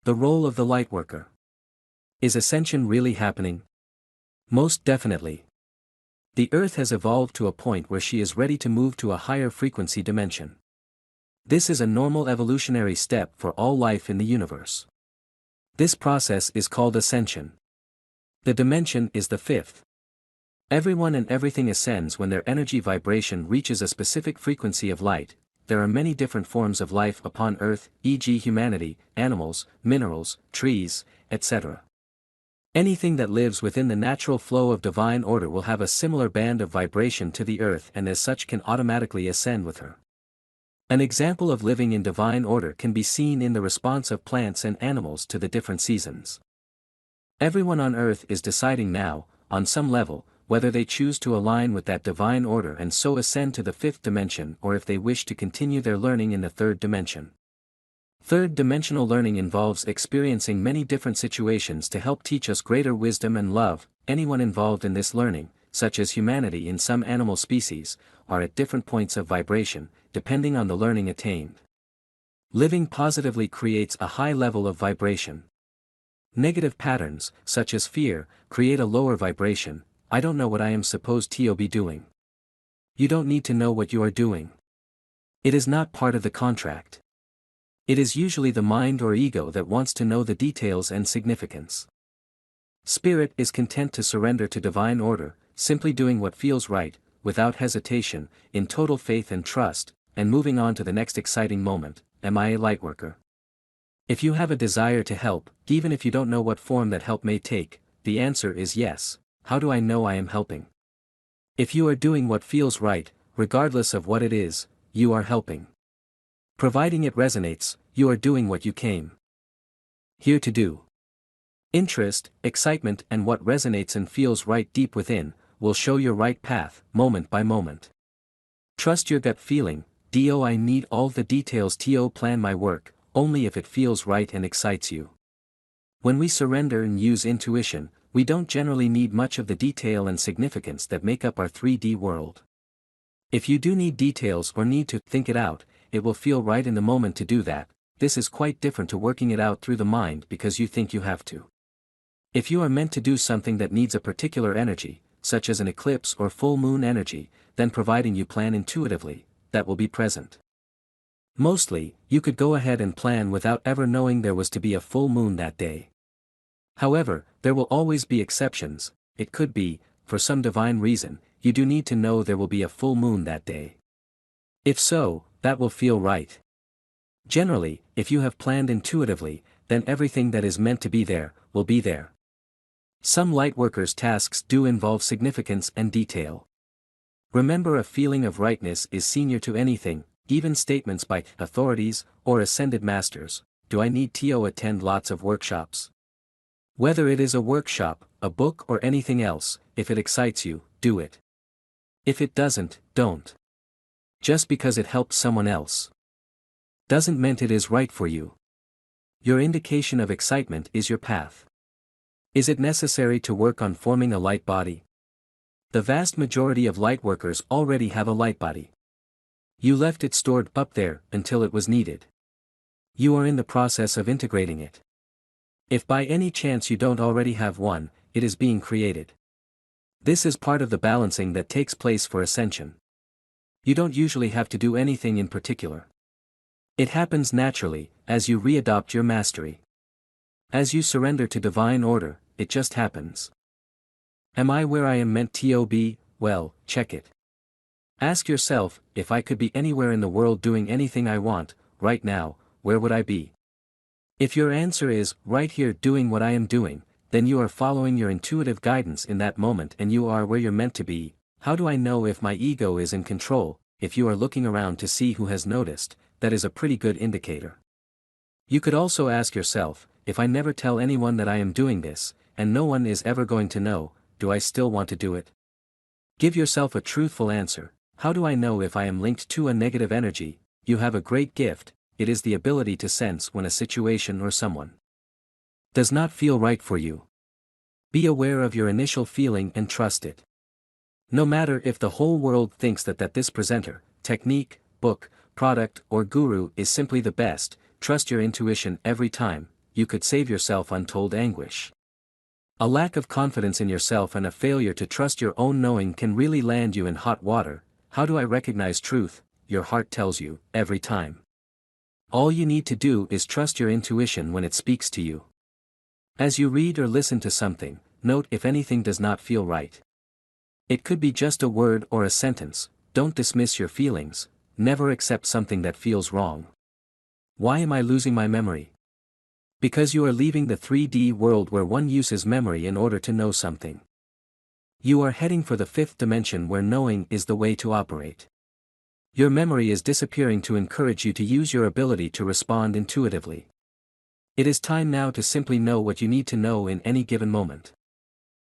The role of the Lightworker. Is Ascension really happening? Most definitely. The Earth has evolved to a point where she is ready to move to a higher frequency dimension. This is a normal evolutionary step for all life in the universe. This process is called Ascension. The dimension is the fifth. Everyone and everything ascends when their energy vibration reaches a specific frequency of light. There are many different forms of life upon Earth, e.g. humanity, animals, minerals, trees, etc. Anything that lives within the natural flow of divine order will have a similar band of vibration to the Earth and as such can automatically ascend with her. An example of living in divine order can be seen in the response of plants and animals to the different seasons. Everyone on Earth is deciding now, on some level, whether they choose to align with that divine order and so ascend to the fifth dimension or if they wish to continue their learning in the third dimension. Third-dimensional learning involves experiencing many different situations to help teach us greater wisdom and love. Anyone involved in this learning, such as humanity in some animal species, are at different points of vibration, depending on the learning attained. Living positively creates a high level of vibration. Negative patterns, such as fear, create a lower vibration. I don't know what I am supposed to be doing. You don't need to know what you are doing. It is not part of the contract. It is usually the mind or ego that wants to know the details and significance. Spirit is content to surrender to divine order, simply doing what feels right, without hesitation, in total faith and trust, and moving on to the next exciting moment. Am I a Lightworker? If you have a desire to help, even if you don't know what form that help may take, the answer is yes. How do I know I am helping? If you are doing what feels right, regardless of what it is, you are helping. Providing it resonates, you are doing what you came here to do. Interest, excitement and what resonates and feels right deep within, will show your right path, moment by moment. Trust your gut feeling. I need all the details to plan my work, only if it feels right and excites you. When we surrender and use intuition, we don't generally need much of the detail and significance that make up our 3D world. If you do need details or need to think it out, it will feel right in the moment to do that. This is quite different to working it out through the mind because you think you have to. If you are meant to do something that needs a particular energy, such as an eclipse or full moon energy, then providing you plan intuitively, that will be present. Mostly, you could go ahead and plan without ever knowing there was to be a full moon that day. However, there will always be exceptions. It could be, for some divine reason, you do need to know there will be a full moon that day. If so, that will feel right. Generally, if you have planned intuitively, then everything that is meant to be there, will be there. Some Lightworkers' tasks do involve significance and detail. Remember, a feeling of rightness is senior to anything, even statements by authorities or ascended masters. Do I need to attend lots of workshops? Whether it is a workshop, a book or anything else, if it excites you, do it. If it doesn't, don't. Just because it helps someone else doesn't mean it is right for you. Your indication of excitement is your path. Is it necessary to work on forming a light body? The vast majority of Lightworkers already have a light body. You left it stored up there until it was needed. You are in the process of integrating it. If by any chance you don't already have one, it is being created. This is part of the balancing that takes place for Ascension. You don't usually have to do anything in particular. It happens naturally, as you readopt your mastery. As you surrender to divine order, it just happens. Am I where I am meant to be? Well, check it. Ask yourself, if I could be anywhere in the world doing anything I want, right now, where would I be? If your answer is, right here doing what I am doing, then you are following your intuitive guidance in that moment and you are where you're meant to be. How do I know if my ego is in control? If you are looking around to see who has noticed, that is a pretty good indicator. You could also ask yourself, if I never tell anyone that I am doing this, and no one is ever going to know, do I still want to do it? Give yourself a truthful answer. How do I know if I am linked to a negative energy? You have a great gift. It is the ability to sense when a situation or someone does not feel right for you. Be aware of your initial feeling and trust it. No matter if the whole world thinks that this presenter, technique, book, product or guru is simply the best, trust your intuition every time. you could save yourself untold anguish. A lack of confidence in yourself and a failure to trust your own knowing can really land you in hot water. How do I recognize truth? Your heart tells you, every time. All you need to do is trust your intuition when it speaks to you. As you read or listen to something, note if anything does not feel right. It could be just a word or a sentence. Don't dismiss your feelings, never accept something that feels wrong. Why am I losing my memory? Because you are leaving the 3D world where one uses memory in order to know something. You are heading for the fifth dimension where knowing is the way to operate. Your memory is disappearing to encourage you to use your ability to respond intuitively. It is time now to simply know what you need to know in any given moment.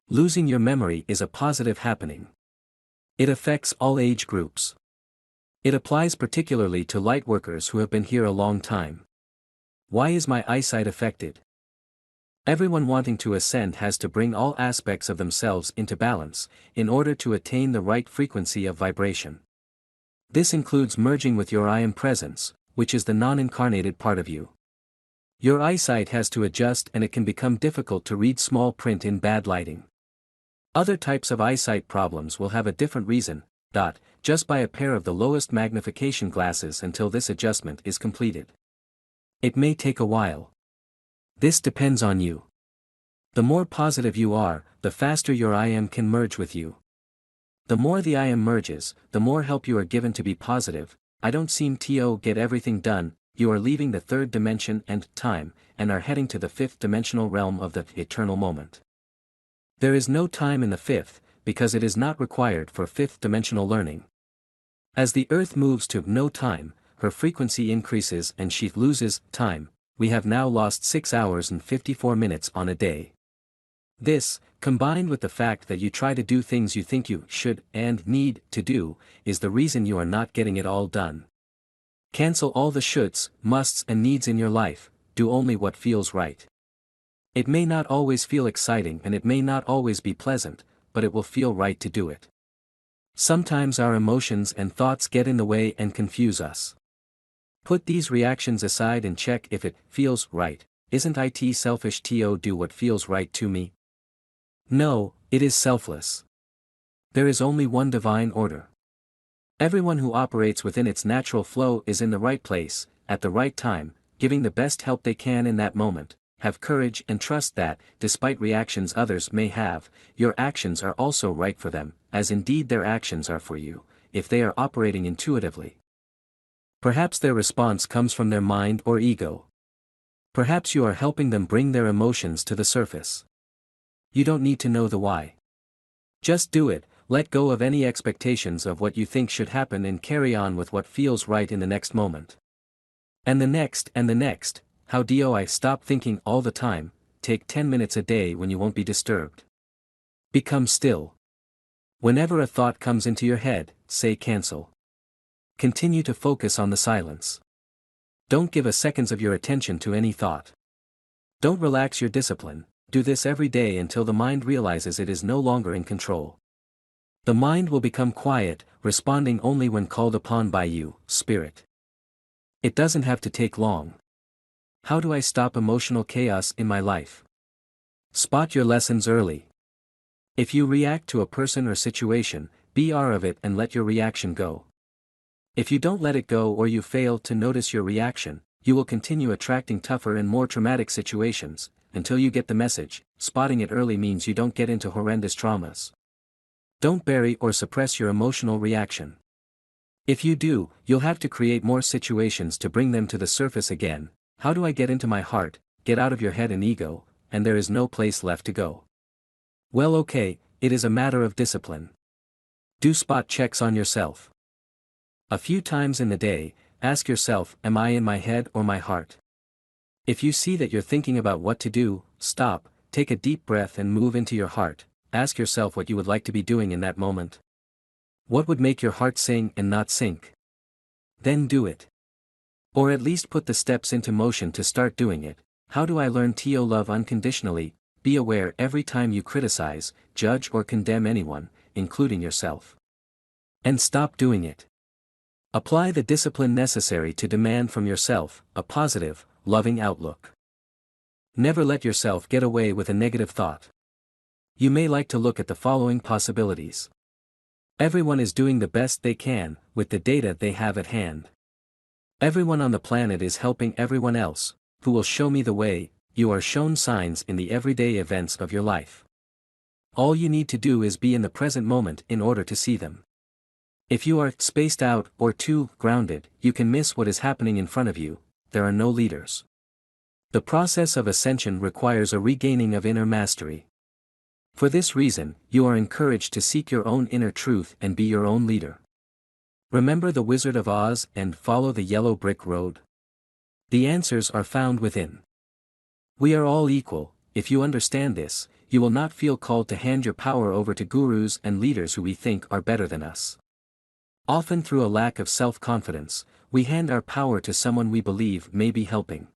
Losing your memory is a positive happening. It affects all age groups. It applies particularly to lightworkers who have been here a long time. Why is my eyesight affected? Everyone wanting to ascend has to bring all aspects of themselves into balance, in order to attain the right frequency of vibration. This includes merging with your I Am Presence, which is the non-incarnated part of you. Your eyesight has to adjust and it can become difficult to read small print in bad lighting. Other types of eyesight problems will have a different reason. Just buy a pair of the lowest magnification glasses until this adjustment is completed. It may take a while. This depends on you. The more positive you are, the faster your I Am can merge with you. The more the I Am merges, the more help you are given to be positive. I don't seem to get everything done. You are leaving the third dimension and time, and are heading to the fifth dimensional realm of the eternal moment. There is no time in the fifth, because it is not required for fifth dimensional learning. As the earth moves to no time, her frequency increases and she loses time. We have now lost 6 hours and 54 minutes on a day. This, combined with the fact that you try to do things you think you should and need to do, is the reason you are not getting it all done. Cancel all the shoulds, musts and needs in your life, do only what feels right. It may not always feel exciting and it may not always be pleasant, but it will feel right to do it. Sometimes our emotions and thoughts get in the way and confuse us. Put these reactions aside and check if it feels right. Isn't it selfish to do what feels right to me? No, it is selfless. There is only one divine order. Everyone who operates within its natural flow is in the right place, at the right time, giving the best help they can in that moment. Have courage and trust that, despite reactions others may have, your actions are also right for them, as indeed their actions are for you, if they are operating intuitively. Perhaps their response comes from their mind or ego. Perhaps you are helping them bring their emotions to the surface. You don't need to know the why. Just do it, let go of any expectations of what you think should happen and carry on with what feels right in the next moment. And the next, how do I stop thinking all the time? Take 10 minutes a day when you won't be disturbed. Become still. Whenever a thought comes into your head, say cancel. Continue to focus on the silence. Don't give a seconds of your attention to any thought. Don't relax your discipline, do this every day until the mind realizes it is no longer in control. The mind will become quiet, responding only when called upon by you, Spirit. It doesn't have to take long. How do I stop emotional chaos in my life? Spot your lessons early. If you react to a person or situation, be aware of it and let your reaction go. If you don't let it go or you fail to notice your reaction, you will continue attracting tougher and more traumatic situations, until you get the message. Spotting it early means you don't get into horrendous traumas. Don't bury or suppress your emotional reaction. If you do, you'll have to create more situations to bring them to the surface again. How do I get into my heart, get out of your head and ego, and there is no place left to go? Well, okay, it is a matter of discipline. Do spot checks on yourself. A few times in the day, ask yourself, am I in my head or my heart? If you see that you're thinking about what to do, stop, take a deep breath and move into your heart. Ask yourself what you would like to be doing in that moment. What would make your heart sing and not sink? Then do it. Or at least put the steps into motion to start doing it. How do I learn to love unconditionally? Be aware every time you criticize, judge or condemn anyone, including yourself. And stop doing it. Apply the discipline necessary to demand from yourself a positive, loving outlook. Never let yourself get away with a negative thought. You may like to look at the following possibilities. Everyone is doing the best they can, with the data they have at hand. Everyone on the planet is helping everyone else, who will show me the way. You are shown signs in the everyday events of your life. All you need to do is be in the present moment in order to see them. If you are spaced out or too grounded, you can miss what is happening in front of you. There are no leaders. The process of ascension requires a regaining of inner mastery. For this reason, you are encouraged to seek your own inner truth and be your own leader. Remember the Wizard of Oz and follow the yellow brick road? The answers are found within. We are all equal. If you understand this, you will not feel called to hand your power over to gurus and leaders who we think are better than us. Often through a lack of self-confidence, we hand our power to someone we believe may be helping.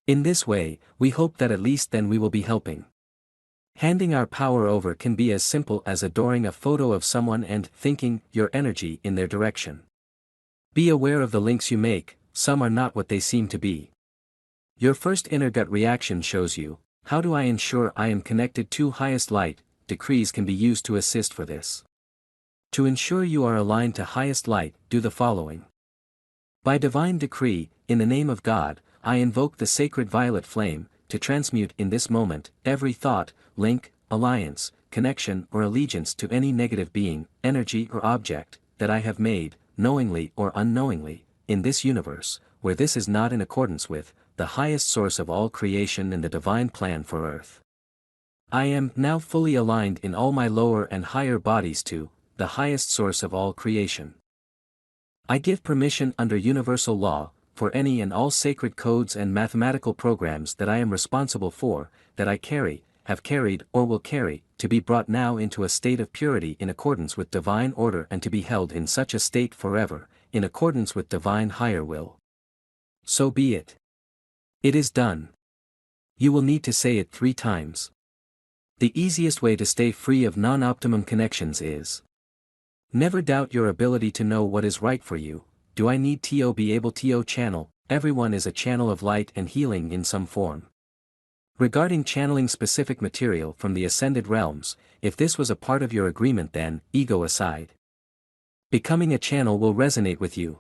In this way, we hope that at least then we will be helping. Handing our power over can be as simple as adoring a photo of someone and thinking your energy in their direction. Be aware of the links you make, some are not what they seem to be. Your first inner gut reaction shows you, how do I ensure I am connected to highest light? Decrees can be used to assist for this. To ensure you are aligned to highest light, do the following. By divine decree, in the name of God, I invoke the sacred violet flame, to transmute in this moment, every thought, link, alliance, connection or allegiance to any negative being, energy or object, that I have made, knowingly or unknowingly, in this universe, where this is not in accordance with, the highest source of all creation and the divine plan for Earth. I am now fully aligned in all my lower and higher bodies to, the highest source of all creation. I give permission under universal law, for any and all sacred codes and mathematical programs that I am responsible for, that I carry, have carried or will carry, to be brought now into a state of purity in accordance with divine order and to be held in such a state forever, in accordance with divine higher will. So be it. It is done. You will need to say it 3 times. The easiest way to stay free of non-optimum connections is: never doubt your ability to know what is right for you. Do I need to be able to channel? Everyone is a channel of light and healing in some form. Regarding channeling specific material from the ascended realms, if this was a part of your agreement, then, ego aside, becoming a channel will resonate with you.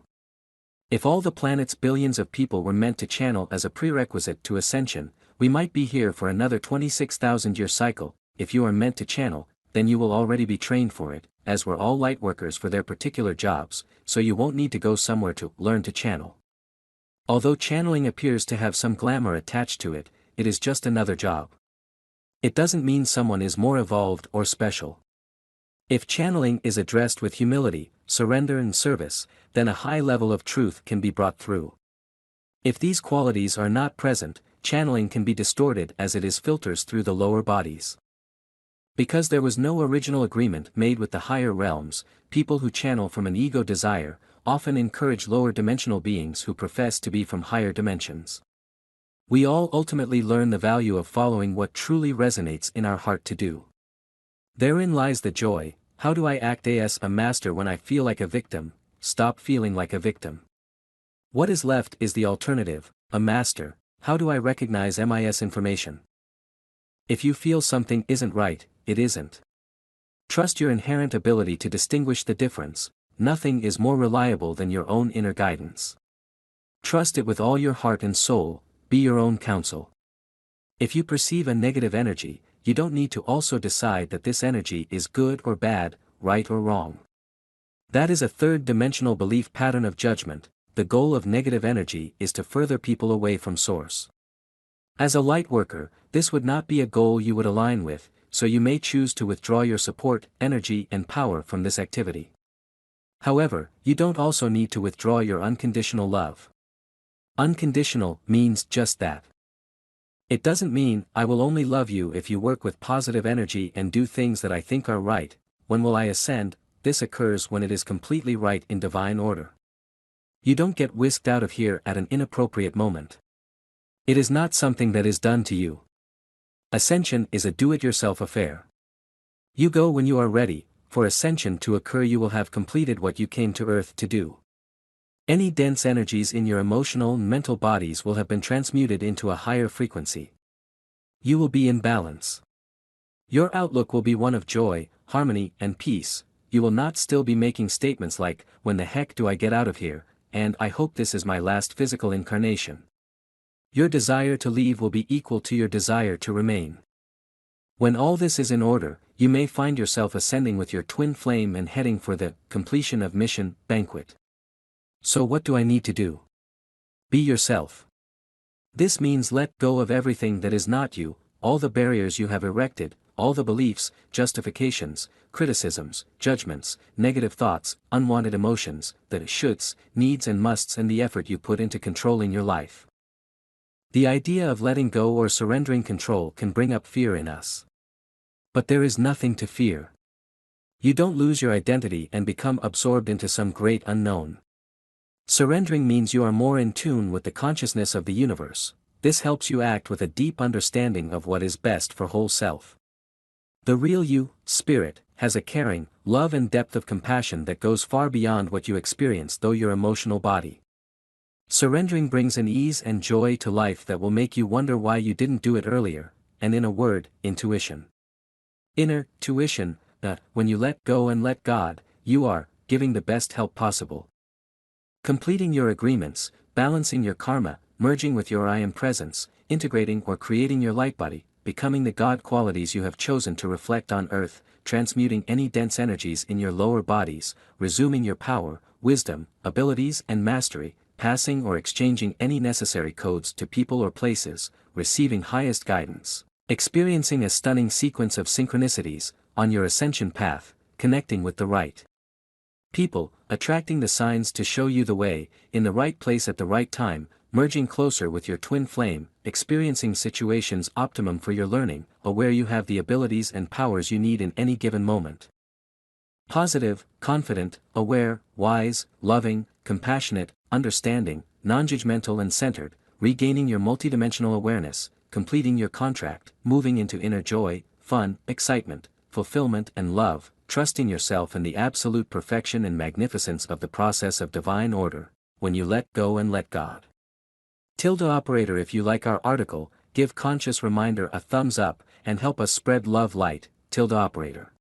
If all the planet's billions of people were meant to channel as a prerequisite to ascension, we might be here for another 26,000-year cycle. If you are meant to channel, then you will already be trained for it, as were all lightworkers for their particular jobs, so you won't need to go somewhere to learn to channel. Although channeling appears to have some glamour attached to it, it is just another job. It doesn't mean someone is more evolved or special. If channeling is addressed with humility, surrender and service, then a high level of truth can be brought through. If these qualities are not present, channeling can be distorted as it is filters through the lower bodies. Because there was no original agreement made with the higher realms, people who channel from an ego desire, often encourage lower dimensional beings who profess to be from higher dimensions. We all ultimately learn the value of following what truly resonates in our heart to do. Therein lies the joy. How do I act as a master when I feel like a victim? Stop feeling like a victim. What is left is the alternative, a master. How do I recognize MIS information? If you feel something isn't right, it isn't. Trust your inherent ability to distinguish the difference. Nothing is more reliable than your own inner guidance. Trust it with all your heart and soul. Be your own counsel. If you perceive a negative energy, you don't need to also decide that this energy is good or bad, right or wrong. That is a third-dimensional belief pattern of judgment. The goal of negative energy is to further people away from source. As a lightworker, this would not be a goal you would align with, so you may choose to withdraw your support, energy and power from this activity. However, you don't also need to withdraw your unconditional love. Unconditional means just that. It doesn't mean, I will only love you if you work with positive energy and do things that I think are right. When will I ascend? This occurs when it is completely right in divine order. You don't get whisked out of here at an inappropriate moment. It is not something that is done to you. Ascension is a do-it-yourself affair. You go when you are ready. For ascension to occur, you will have completed what you came to Earth to do. Any dense energies in your emotional and mental bodies will have been transmuted into a higher frequency. You will be in balance. Your outlook will be one of joy, harmony, and peace. You will not still be making statements like, "When the heck do I get out of here?" and "I hope this is my last physical incarnation." Your desire to leave will be equal to your desire to remain. When all this is in order, you may find yourself ascending with your twin flame and heading for the completion of mission banquet. So what do I need to do? Be yourself. This means let go of everything that is not you, all the barriers you have erected, all the beliefs, justifications, criticisms, judgments, negative thoughts, unwanted emotions, the shoulds, needs and musts, and the effort you put into controlling your life. The idea of letting go or surrendering control can bring up fear in us. But there is nothing to fear. You don't lose your identity and become absorbed into some great unknown. Surrendering means you are more in tune with the consciousness of the universe. This helps you act with a deep understanding of what is best for whole self. The real you, spirit, has a caring, love and depth of compassion that goes far beyond what you experience through your emotional body. Surrendering brings an ease and joy to life that will make you wonder why you didn't do it earlier, and in a word, intuition. Inner tuition, that, when you let go and let God, you are giving the best help possible. Completing your agreements, balancing your karma, merging with your I am presence, integrating or creating your light body, becoming the God qualities you have chosen to reflect on earth, transmuting any dense energies in your lower bodies, resuming your power, wisdom, abilities and mastery, passing or exchanging any necessary codes to people or places, receiving highest guidance, experiencing a stunning sequence of synchronicities, on your ascension path, connecting with the right people, attracting the signs to show you the way, in the right place at the right time, merging closer with your twin flame, experiencing situations optimum for your learning, aware you have the abilities and powers you need in any given moment. Positive, confident, aware, wise, loving, compassionate, understanding, non-judgmental and centered, regaining your multidimensional awareness, completing your contract, moving into inner joy, fun, excitement, fulfillment and love, trusting yourself in the absolute perfection and magnificence of the process of divine order, when you let go and let God. Operator, if you like our article, give Conscious Reminder a thumbs up, and help us spread love light, Operator.